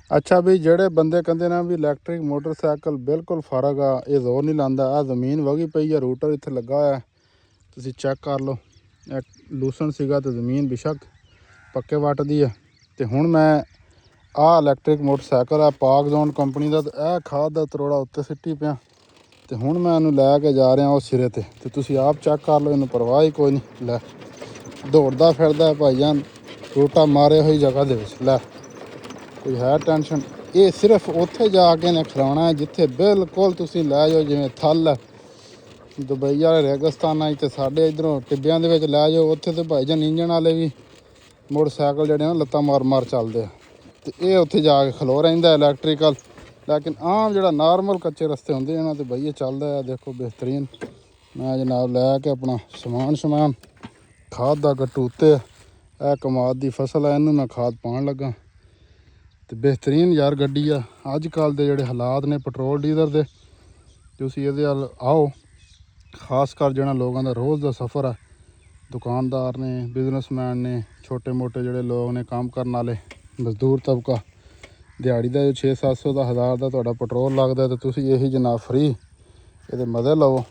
ਅੱਛਾ ਵੀ ਜਿਹੜੇ ਬੰਦੇ ਕਹਿੰਦੇ ਨਾ ਵੀ ਇਲੈਕਟ੍ਰਿਕ ਮੋਟਰਸਾਈਕਲ ਬਿਲਕੁਲ ਫਰਕ ਆ, ਇਹ ਜ਼ੋਰ ਨਹੀਂ ਲਾਉਂਦਾ। ਆ ਜ਼ਮੀਨ ਵਗੀ ਪਈ ਆ, ਰੂਟਰ ਇੱਥੇ ਲੱਗਾ ਹੋਇਆ, ਤੁਸੀਂ ਚੈੱਕ ਕਰ ਲਓ। ਲੂਸਣ ਸੀਗਾ ਤੇ ਜ਼ਮੀਨ ਬੇਸ਼ੱਕ ਪੱਕੇ ਵੱਟਦੀ ਆ। ਤੇ ਹੁਣ ਮੈਂ ਆਹ ਇਲੈਕਟ੍ਰਿਕ ਮੋਟਰਸਾਈਕਲ ਆ ਪਾਕ ਜ਼ੋਨ ਕੰਪਨੀ ਦਾ, ਤੇ ਇਹ ਖਾਦ ਦਾ ਤਰੋੜਾ ਉੱਤੇ ਸਿੱਟੀ ਪਿਆ। ਤੇ ਹੁਣ ਮੈਂ ਇਹਨੂੰ ਲੈ ਕੇ ਜਾ ਰਿਹਾ ਉਸ ਸਿਰੇ ਤੇ ਤੁਸੀਂ ਆਪ ਚੈੱਕ ਕਰ ਲਓ। ਇਹਨੂੰ ਪਰਵਾਹ ਹੀ ਕੋਈ ਨਹੀਂ। ਲੈ ਦੌੜਦਾ ਫਿਰਦਾ ਭਾਈਜਾਨ ਰੋਟਾ ਮਾਰੇ ਹੋਈ ਜਗ੍ਹਾ ਦੇ ਵਿੱਚ। ਲੈ ਕੋਈ ਹੈ ਟੈਨਸ਼ਨ? ਇਹ ਸਿਰਫ ਉੱਥੇ ਜਾ ਕੇ ਨੇ ਖਿਲਾਉਣਾ ਜਿੱਥੇ ਬਿਲਕੁਲ ਤੁਸੀਂ ਲੈ ਜਾਓ, ਜਿਵੇਂ ਥਲ ਹੈ ਦੁਬਈ ਵਾਲੇ ਰੇਗਿਸਤਾਨਾਂ 'ਚ, ਤੇ ਸਾਡੇ ਇੱਧਰੋਂ ਟਿੱਬਿਆਂ ਦੇ ਵਿੱਚ ਲੈ ਜਾਓ। ਉੱਥੇ ਤੇ ਭਾਈਜਾਨ ਇੰਜਣ ਵਾਲੇ ਵੀ ਮੋਟਰਸਾਈਕਲ ਜਿਹੜੇ ਨਾ ਲੱਤਾਂ ਮਾਰ ਮਾਰ ਚੱਲਦੇ ਆ, ਤੇ ਇਹ ਉੱਥੇ ਜਾ ਕੇ ਖਲੋ ਰਹਿੰਦਾ ਇਲੈਕਟ੍ਰੀਕਲ। ਲੇਕਿਨ ਆਮ ਜਿਹੜਾ ਨਾਰਮਲ ਕੱਚੇ ਰਸਤੇ ਹੁੰਦੇ ਇਹਨਾਂ ਤੇ ਬਈ ਇਹ ਚੱਲਦਾ ਆ। ਦੇਖੋ ਬਿਹਤਰੀਨ ਮੈਂ ਜਨਾਬ ਲੈ ਕੇ ਆਪਣਾ ਸਮਾਨ ਖਾਦ ਦਾ ਗੱਟੂ ਉੱਤੇ। ਇਹ ਕਮਾਦ ਦੀ ਫਸਲ ਹੈ, ਇਹਨੂੰ ਮੈਂ ਖਾਦ ਪਾਉਣ ਲੱਗਾ। ਤੇ ਬਿਹਤਰੀਨ ਯਾਰ ਗੱਡੀ ਆ। ਅੱਜ ਕੱਲ੍ਹ ਦੇ ਜਿਹੜੇ ਹਾਲਾਤ ਨੇ ਪੈਟਰੋਲ ਡੀਜ਼ਲ ਦੇ, ਤੁਸੀਂ ਇਹਦੇ ਵੱਲ ਆਓ। ਖਾਸ ਕਰ ਜਿਹੜਾ ਲੋਕਾਂ ਦਾ ਰੋਜ਼ ਦਾ ਸਫ਼ਰ ਹੈ, ਦੁਕਾਨਦਾਰ ਨੇ, ਬਿਜ਼ਨਸਮੈਨ ਨੇ, ਛੋਟੇ ਮੋਟੇ ਜਿਹੜੇ ਲੋਕ ਨੇ ਕੰਮ ਕਰਨ ਵਾਲੇ, ਮਜ਼ਦੂਰ ਤਬਕਾ, ਦਿਹਾੜੀ ਦਾ 600-700 ਦਾ 1000 ਦਾ ਤੁਹਾਡਾ ਪੈਟਰੋਲ ਲੱਗਦਾ, ਤੇ ਤੁਸੀਂ ਇਹੀ ਜਨਾਬ ਫਰੀ ਇਹਦੇ ਮਜ਼ੇ ਲਵੋ।